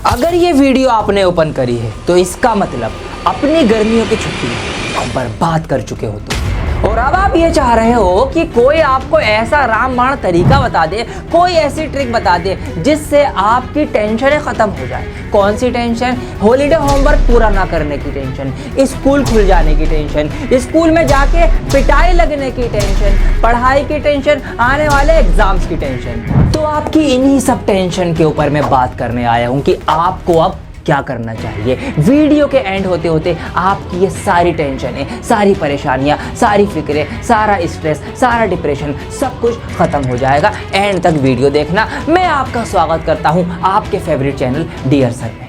अगर ये वीडियो आपने ओपन करी है तो इसका मतलब अपनी गर्मियों की छुट्टी बर्बाद कर चुके हो तुम। और अब आप ये चाह रहे हो कि कोई आपको ऐसा रामबाण तरीका बता दे, कोई ऐसी ट्रिक बता दे जिससे आपकी टेंशनें खत्म हो जाए। कौन सी टेंशन? हॉलीडे होमवर्क पूरा ना करने की टेंशन, स्कूल खुल जाने की टेंशन, स्कूल में जाके पिटाई लगने की टेंशन, पढ़ाई की टेंशन, आने वाले एग्जाम्स की टेंशन। तो आपकी इन्हीं सब टेंशन के ऊपर मैं बात करने आया हूँ कि आपको अब क्या करना चाहिए। वीडियो के एंड होते होते आपकी ये सारी टेंशनें, सारी परेशानियां, सारी फिक्रें, सारा स्ट्रेस, सारा डिप्रेशन सब कुछ खत्म हो जाएगा। एंड तक वीडियो देखना। मैं आपका स्वागत करता हूं आपके फेवरेट चैनल डियर सर में।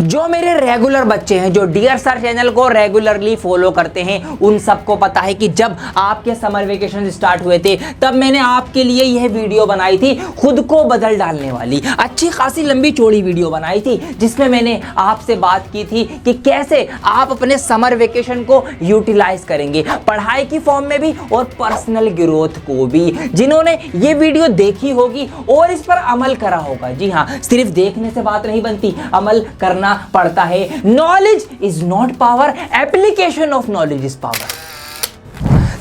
जो मेरे रेगुलर बच्चे हैं, जो डियर सर चैनल को रेगुलरली फॉलो करते हैं, उन सबको पता है कि जब आपके समर वेकेशन स्टार्ट हुए थे तब मैंने आपके लिए यह वीडियो बनाई थी, खुद को बदल डालने वाली अच्छी खासी लंबी चौड़ी वीडियो बनाई थी, जिसमें मैंने आपसे बात की थी कि कैसे आप अपने समर वेकेशन को यूटिलाइज करेंगे, पढ़ाई की फॉर्म में भी और पर्सनल ग्रोथ को भी। जिन्होंने ये वीडियो देखी होगी और इस पर अमल करा होगा, जी हाँ, सिर्फ देखने से बात नहीं बनती, अमल करना पड़ता है। Knowledge is not power, application of knowledge is power.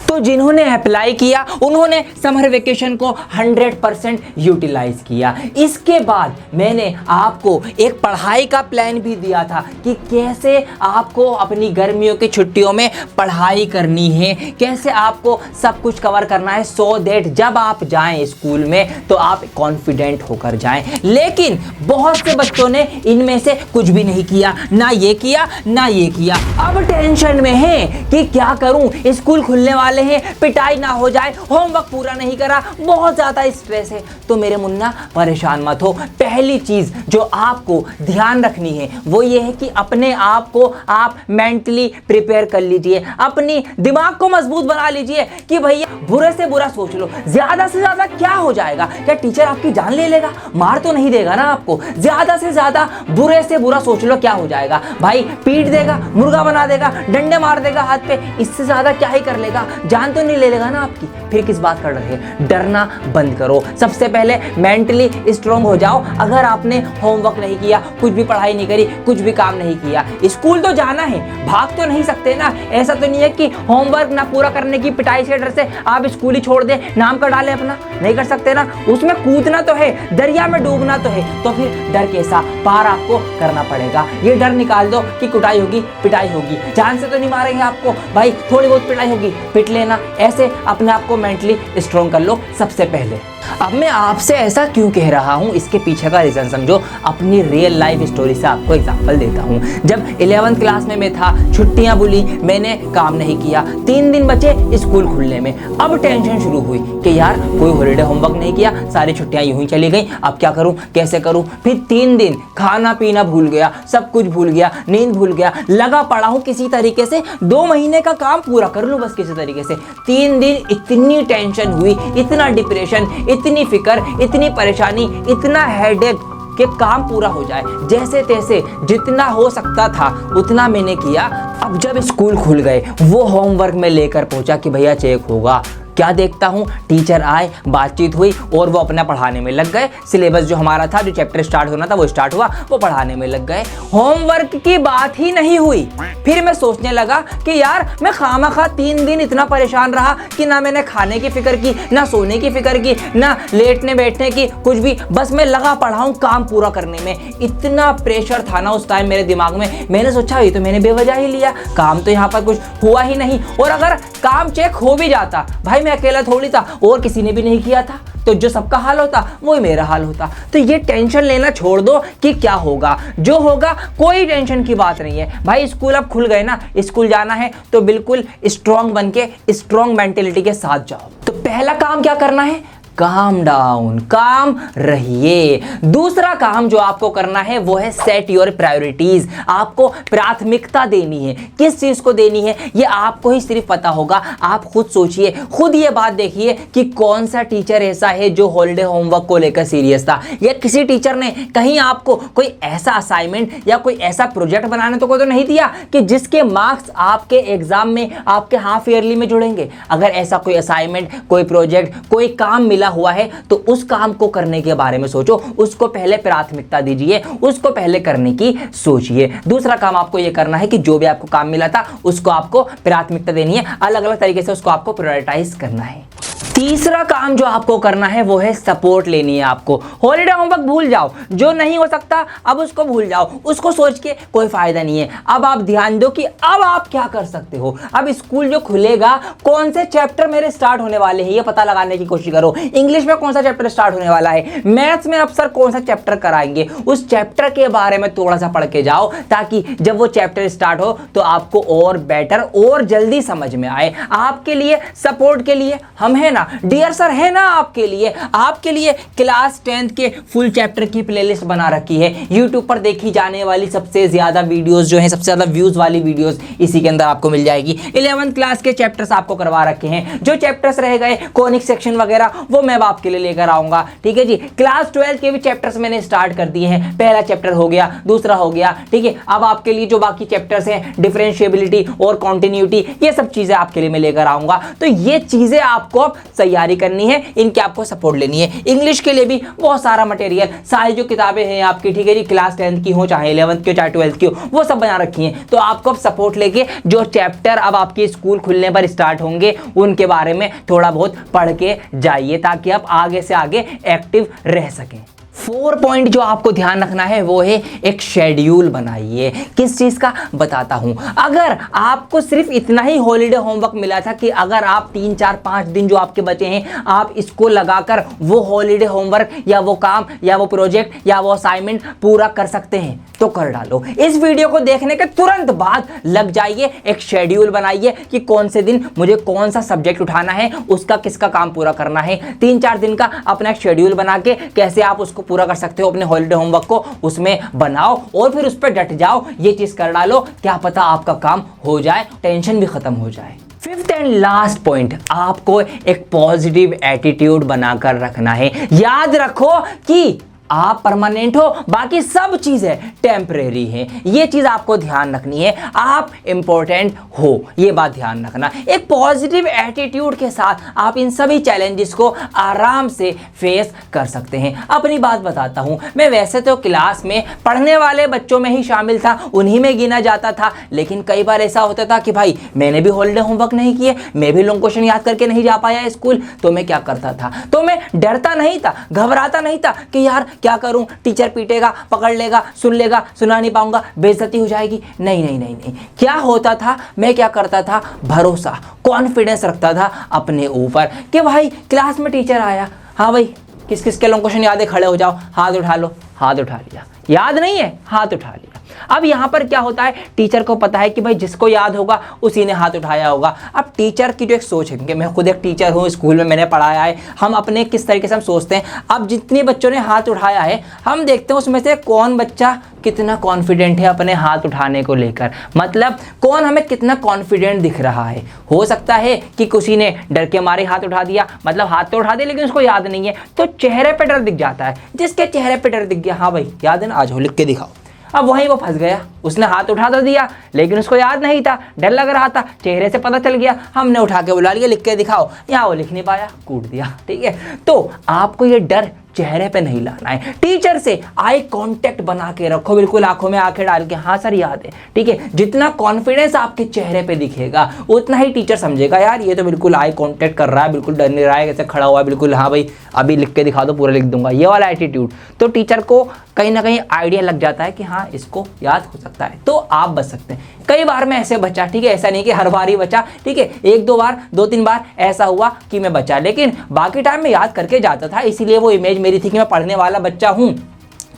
तो जिन्होंने अप्लाई किया उन्होंने समर वेकेशन को 100% यूटिलाइज किया। इसके बाद मैंने आपको एक पढ़ाई का प्लान भी दिया था कि कैसे आपको अपनी गर्मियों की छुट्टियों में पढ़ाई करनी है, कैसे आपको सब कुछ कवर करना है, सो दैट जब आप जाएं स्कूल में तो आप कॉन्फिडेंट होकर जाएं। लेकिन बहुत से बच्चों ने इनमें से कुछ भी नहीं किया, ना ये किया ना ये किया। अब टेंशन में है कि क्या करूं, स्कूल खुलने वाले हैं, पिटाई ना हो जाए, होमवर्क पूरा नहीं करा, बहुत ज्यादा स्ट्रेस है। तो मेरे मुन्ना परेशान मत हो। पहली चीज जो आपको ध्यान रखनी है वो ये है कि अपने आप को आप मेंटली प्रिपेयर कर लीजिए, अपनी दिमाग को मजबूत बना लीजिए कि भैया बुरे से बुरा सोच लो, ज्यादा से ज्यादा क्या हो जाएगा? क्या टीचर आपकी जान ले लेगा? मार तो नहीं देगा ना आपको। ज्यादा से ज्यादा बुरे से बुरा सोच लो, क्या हो जाएगा? भाई पीट देगा, मुर्गा बना देगा, डंडे मार देगा हाथ पे, इससे ज्यादा क्या ही कर लेगा? जान तो नहीं ले लेगा ना आपकी। फिर किस बात कर रहे हैं? डरना बंद करो। सबसे पहले मेंटली स्ट्रांग हो जाओ। अगर आपने होमवर्क नहीं किया, कुछ भी पढ़ाई नहीं करी, कुछ भी काम नहीं किया, स्कूल तो जाना है, भाग तो नहीं सकते ना। ऐसा तो नहीं है कि होमवर्क ना पूरा करने की पिटाई से डर से आप स्कूल ही छोड़ दे, नाम कर डाले अपना, नहीं कर सकते ना। उसमें कूदना तो है, दरिया में डूबना तो है, तो फिर डर कैसा पार आपको करना पड़ेगा। ये डर निकाल दो कि कुटाई होगी, पिटाई होगी, जान से तो नहीं मारेंगे आपको, भाई थोड़ी बहुत पिटाई होगी, पिट लेना। ऐसे अपने आप को मेंटली स्ट्रांग कर लो सबसे पहले। अब मैं आपसे ऐसा क्यों कह रहा हूं, इसके पीछे का रीजन समझो। अपनी रियल लाइफ स्टोरी से आपको एग्जांपल देता हूं। जब 11th क्लास में मैं था, छुट्टियां बुली, मैंने काम नहीं किया, 3 दिन बचे स्कूल खुलने में। अब टेंशन शुरू हुई कि यार कोई हॉलीडे होमवर्क नहीं किया, सारी छुट्टियां यूं ही चली गई, अब क्या करूं, कैसे करूं? फिर 3 दिन खाना पीना भूल गया, सब कुछ भूल गया, नींद भूल गया, लगा पड़ा हूं किसी तरीके से 2 महीने का काम पूरा कर लूं बस किसी तरीके से। 3 दिन इतनी टेंशन हुई, इतना डिप्रेशन, इतनी फिक्र, इतनी परेशानी, इतना हेडेक कि काम पूरा हो जाए। जैसे तैसे जितना हो सकता था उतना मैंने किया। अब जब स्कूल खुल गए, वो होमवर्क में लेकर पहुंचा कि भैया चेक होगा। क्या देखता हूँ, टीचर आए, बातचीत हुई और वो अपना पढ़ाने में लग गए। सिलेबस जो हमारा था, जो चैप्टर स्टार्ट होना था वो स्टार्ट हुआ, वो पढ़ाने में लग गए। होमवर्क की बात ही नहीं हुई। फिर मैं सोचने लगा कि यार मैं खामखा 3 दिन इतना परेशान रहा कि ना मैंने खाने की फिक्र की, ना सोने की फिक्र की, ना लेटने बैठने की, कुछ भी, बस मैं लगा पड़ा हूँ काम पूरा करने में। इतना प्रेशर था ना उस टाइम मेरे दिमाग में। मैंने सोचा ये तो मैंने बेवजह ही लिया, काम तो यहाँ पर कुछ हुआ ही नहीं। और अगर काम चेक हो भी जाता, भाई मैं अकेला थोड़ी था, और किसी ने भी नहीं किया था, तो जो सबका हाल होता वही मेरा हाल होता। तो ये टेंशन लेना छोड़ दो कि क्या होगा, जो होगा कोई टेंशन की बात नहीं है। भाई स्कूल अब खुल गए ना, स्कूल जाना है तो बिल्कुल स्ट्रांग बन के, स्ट्रांग मेंटेलिटी के साथ जाओ। तो पहला काम क्या करना है? काम डाउन, काम रहिए। दूसरा काम जो आपको करना है वो है सेट योर प्रायोरिटीज। आपको प्राथमिकता देनी है। किस चीज को देनी है ये आपको ही सिर्फ पता होगा। आप खुद सोचिए, खुद ये बात देखिए कि कौन सा टीचर ऐसा है जो हॉलिडे होमवर्क को लेकर सीरियस था, या किसी टीचर ने कहीं आपको कोई ऐसा असाइनमेंट या कोई ऐसा प्रोजेक्ट बनाने को तो नहीं दिया कि जिसके मार्क्स आपके एग्जाम में, आपके हाफ ईयरली में जुड़ेंगे। अगर ऐसा कोई असाइनमेंट, कोई प्रोजेक्ट, कोई काम मिला हुआ है तो उस काम को करने के बारे में सोचो, उसको पहले प्राथमिकता दीजिए, उसको पहले करने की सोचिए। दूसरा काम आपको यह करना है कि जो भी आपको काम मिला था उसको आपको प्राथमिकता देनी है, अलग अलग तरीके से उसको आपको प्रायोरिटाइज करना है। तीसरा काम जो आपको करना है वो है सपोर्ट लेनी है आपको। हॉलिडे होमवर्क भूल जाओ, जो नहीं हो सकता अब उसको भूल जाओ, उसको सोच के कोई फायदा नहीं है। अब आप ध्यान दो कि अब आप क्या कर सकते हो। अब स्कूल जो खुलेगा कौन से चैप्टर मेरे स्टार्ट होने वाले हैं ये पता लगाने की कोशिश करो। इंग्लिश में कौन सा चैप्टर स्टार्ट होने वाला है, मैथ्स में अब सर कौन सा चैप्टर कराएंगे, उस चैप्टर के बारे में थोड़ा सा पढ़ के जाओ, ताकि जब वो चैप्टर स्टार्ट हो तो आपको और बेटर और जल्दी समझ में आए। आपके लिए सपोर्ट के लिए हम है ना, डियर सर है ना आपके लिए क्लास 10th के फुल चैप्टर की प्लेलिस्ट बना रखी है। YouTube पर देखी जाने वाली सबसे ज्यादा वीडियोस जो है, सबसे ज्यादा व्यूज वाली वीडियोस इसी के अंदर आपको मिल जाएगी। 11th क्लास के चैप्टर्स आपको करवा रखे हैं, जो चैप्टर्स रह गए कॉनिक सेक्शन वगैरह वो मैं आपके लिए लेकर आऊंगा। ठीक है जी। क्लास 12 के भी चैप्टर्स मैंने स्टार्ट कर दिए हैं, पहला चैप्टर हो गया, दूसरा हो गया। ठीक है, अब आपके लिए जो बाकी चैप्टर्स हैं, डिफरेंशिएबिलिटी और कॉन्टिन्यूटी, ये सब चीजें आपके लिए मैं लेकर आऊंगा। तो ये चीजें आपको तैयारी करनी है, इनके आपको सपोर्ट लेनी है। इंग्लिश के लिए भी बहुत सारा मटेरियल, सारी जो किताबें हैं आपकी, ठीक है जी, क्लास 10th की हो चाहे 11th की हो चाहे 12th की हो, वो सब बना रखी हैं। तो आपको सपोर्ट लेके जो चैप्टर अब आपके स्कूल खुलने पर स्टार्ट होंगे उनके बारे में थोड़ा बहुत पढ़ के जाइए, ताकि आप आगे से आगे एक्टिव रह सकें। 4 पॉइंट जो आपको ध्यान रखना है वो है एक शेड्यूल बनाइए। किस चीज का बताता हूं। अगर आपको सिर्फ इतना ही हॉलिडे होमवर्क मिला था कि अगर आप 3, 4, 5 दिन जो आपके बचे हैं आप इसको लगाकर वो हॉलिडे होमवर्क या वो काम या वो प्रोजेक्ट या वो असाइनमेंट पूरा कर सकते हैं तो कर डालो। इस वीडियो को देखने के तुरंत बाद लग जाइए, एक शेड्यूल बनाइए कि कौन से दिन मुझे कौन सा सब्जेक्ट उठाना है, उसका किसका काम पूरा करना है। 3-4 दिन का अपना एक शेड्यूल बना के कैसे आप उसको पूरा कर सकते हो, अपने हॉलिडे होमवर्क को उसमें बनाओ और फिर उस पर डट जाओ। ये चीज कर डालो, क्या पता आपका काम हो जाए, टेंशन भी खत्म हो जाए। 5th एंड लास्ट पॉइंट, आपको एक पॉजिटिव एटीट्यूड बनाकर रखना है। याद रखो कि आप परमानेंट हो, बाकी सब चीजें टेम्परेरी हैं। ये चीज आपको ध्यान रखनी है। आप इंपॉर्टेंट हो, ये बात ध्यान रखना। एक पॉजिटिव एटीट्यूड के साथ आप इन सभी चैलेंजेस को आराम से फेस कर सकते हैं। अपनी बात बताता हूं, मैं वैसे तो क्लास में पढ़ने वाले बच्चों में ही शामिल था, उन्हीं में गिना जाता था, लेकिन कई बार ऐसा होता था कि भाई मैंने भी हॉलिडे होमवर्क नहीं किए, मैं भी लॉन्ग क्वेश्चन याद करके नहीं जा पाया स्कूल, तो मैं क्या करता था, तो मैं डरता नहीं था, घबराता नहीं था कि यार क्या करूं, टीचर पीटेगा, पकड़ लेगा, सुन लेगा, सुना नहीं पाऊंगा, बेइज्जती हो जाएगी। नहीं नहीं नहीं नहीं, क्या होता था, मैं क्या करता था, भरोसा, कॉन्फिडेंस रखता था अपने ऊपर कि भाई क्लास में टीचर आया, हाँ भाई किस किस के लॉन्ग क्वेश्चन याद है, खड़े हो जाओ, हाथ उठा लो, हाथ उठा लिया, याद नहीं है, हाथ उठा लिया। अब यहां पर क्या होता है, टीचर को पता है कि भाई जिसको याद होगा उसी ने हाथ उठाया होगा। अब टीचर की जो एक सोच है, कि मैं खुद एक टीचर हूं, स्कूल में मैंने पढ़ाया है, हम अपने किस तरीके से हम सोचते हैं। अब जितने बच्चों ने हाथ उठाया है हम देखते हैं उसमें से कौन बच्चा कितना कॉन्फिडेंट है अपने हाथ उठाने को लेकर, मतलब कौन हमें कितना कॉन्फिडेंट दिख रहा है। हो सकता है कि किसी ने डर के मारे हाथ उठा दिया, मतलब हाथ तो उठा दे लेकिन उसको याद नहीं है, तो चेहरे पे डर दिख जाता है। जिसके चेहरे पे डर दिख गया, हाँ भाई याद है ना, आज हो लिख के दिखाओ, अब वहीं वो फंस गया। उसने हाथ उठा तो दिया लेकिन उसको याद नहीं था, डर लग रहा था, चेहरे से पता चल गया, हमने उठा के बुला लिया, लिख के दिखाओ, यहाँ वो लिख नहीं पाया, कूट दिया। ठीक है, तो आपको ये डर चेहरे पे नहीं लाना है। टीचर से आई कांटेक्ट बना के रखो, बिल्कुल आंखों में आंखें डाल के, हाँ सर याद है। ठीक है, जितना कॉन्फिडेंस आपके चेहरे पे दिखेगा उतना ही टीचर समझेगा यार ये तो बिल्कुल आई कांटेक्ट कर रहा है, बिल्कुल डर नहीं रहा है, कैसे खड़ा हुआ है, बिल्कुल हाँ भाई अभी लिख के दिखा दो, पूरा लिख दूंगा, ये वाला एटीट्यूड। तो टीचर को कहीं ना कहीं आइडिया लग जाता है कि हाँ इसको याद हो सकता है, तो आप बच सकते हैं। कई बार मैं ऐसे बचा, ठीक है, ऐसा नहीं कि हर बार ही बचा, ठीक है, 1-2 बार 2-3 बार ऐसा हुआ कि मैं बचा, लेकिन बाकी टाइम में याद करके जाता था, इसीलिए वो इमेज मेरी थी कि मैं पढ़ने वाला बच्चा हूं।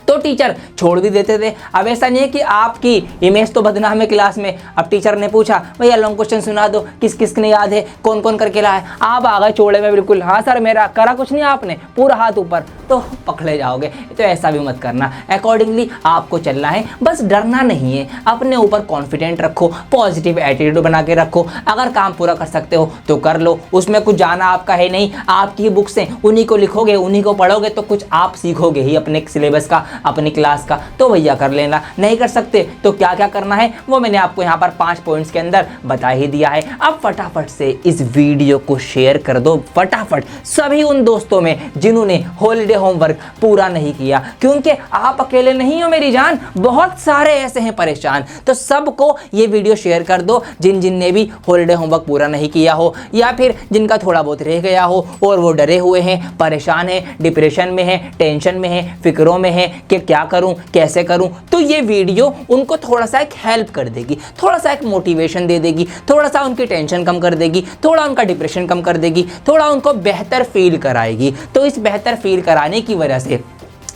तो तो टीचर छोड़ भी देते थे। अब ऐसा नहीं है कि आपकी इमेज तो बदनाम है क्लास में। अब टीचर ने पूछा भैया लॉन्ग क्वेश्चन सुना दो, किस किस ने याद है, कौन कौन करके लाया है, आप आ गए चोड़े में बिल्कुल, हाँ सर मेरा करा कुछ नहीं आपने, पूरा हाथ ऊपर, तो पकड़े जाओगे। तो ऐसा भी मत करना, अकॉर्डिंगली आपको चलना है, बस डरना नहीं है। अपने ऊपर कॉन्फिडेंट रखो, पॉजिटिव एटीट्यूड बना के रखो। अगर काम पूरा कर सकते हो तो कर लो, उसमें कुछ जाना आपका है नहीं, आपकी बुक्स हैं, उन्हीं को लिखोगे, उन्हीं को पढ़ोगे तो कुछ आप सीखोगे ही अपने सिलेबस का, अपनी क्लास का। तो भैया कर लेना, नहीं कर सकते तो क्या क्या करना है वो मैंने आपको यहाँ पर 5 पॉइंट्स के अंदर बता ही दिया है। अब फटाफट से इस वीडियो को शेयर कर दो फटाफट सभी उन दोस्तों में जिन्होंने हॉलीडे होमवर्क पूरा नहीं किया, क्योंकि आप अकेले नहीं हो मेरी जान, बहुत सारे ऐसे हैं परेशान। तो सबको ये वीडियो शेयर कर दो जिन जिन ने भी हॉलीडे होमवर्क पूरा नहीं किया हो, या फिर जिनका थोड़ा बहुत रह गया हो और वो डरे हुए हैं, परेशान हैं, डिप्रेशन में हैं, टेंशन में हैं, फिक्रों में हैं कि क्या करूं, कैसे करूं। तो ये वीडियो उनको थोड़ा सा एक हेल्प कर देगी, थोड़ा सा एक मोटिवेशन दे देगी, थोड़ा सा उनकी टेंशन कम कर देगी, थोड़ा उनका डिप्रेशन कम कर देगी, थोड़ा उनको बेहतर फील कराएगी। तो इस बेहतर फील कराने की वजह से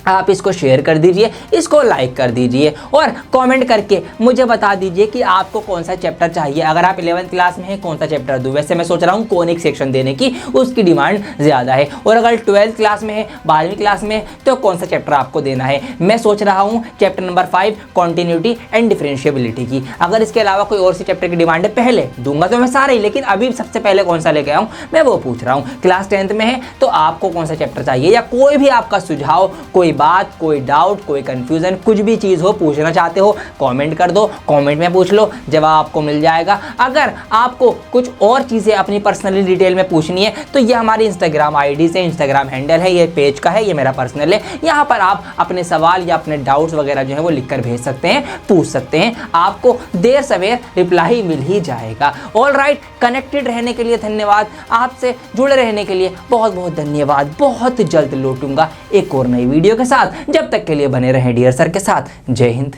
आप इसको शेयर कर दीजिए, इसको लाइक कर दीजिए और कमेंट करके मुझे बता दीजिए कि आपको कौन सा चैप्टर चाहिए। अगर आप 11th क्लास में हैं कौन सा चैप्टर दूं, वैसे मैं सोच रहा हूं कोनिक सेक्शन देने की, उसकी डिमांड ज़्यादा है। और अगर 12th क्लास में है, 12वीं क्लास में है, तो कौन सा चैप्टर आपको देना है। मैं सोच रहा हूँ chapter number 5 continuity and differentiability की। अगर इसके अलावा कोई और सी चैप्टर की डिमांड है पहले दूंगा तो मैं सारे ही, लेकिन अभी सबसे पहले कौन सा लेके आऊँ मैं वो पूछ रहा हूँ। क्लास 10th में है तो आपको कौन सा चैप्टर चाहिए, या कोई भी आपका सुझाव, कोई बात, कोई डाउट, कोई कंफ्यूजन, कुछ भी चीज़ हो, पूछना चाहते हो कमेंट कर दो, कमेंट में पूछ लो, जवाब आपको मिल जाएगा। अगर आपको कुछ और चीज़ें अपनी पर्सनली डिटेल में पूछनी है तो ये हमारी इंस्टाग्राम आईडी से, इंस्टाग्राम हैंडल है, ये पेज का है, ये मेरा पर्सनल है, यहाँ पर आप अपने सवाल या अपने डाउट्स वगैरह जो है वो लिख कर भेज सकते हैं, पूछ सकते हैं, आपको देर सवेर रिप्लाई मिल ही जाएगा। ऑल राइट, कनेक्टेड रहने के लिए धन्यवाद, आपसे जुड़े रहने के लिए बहुत बहुत धन्यवाद। बहुत जल्द लौटूंगा एक और नई वीडियो के साथ, जब तक के लिए बने रहें डियर सर के साथ। जय हिंद।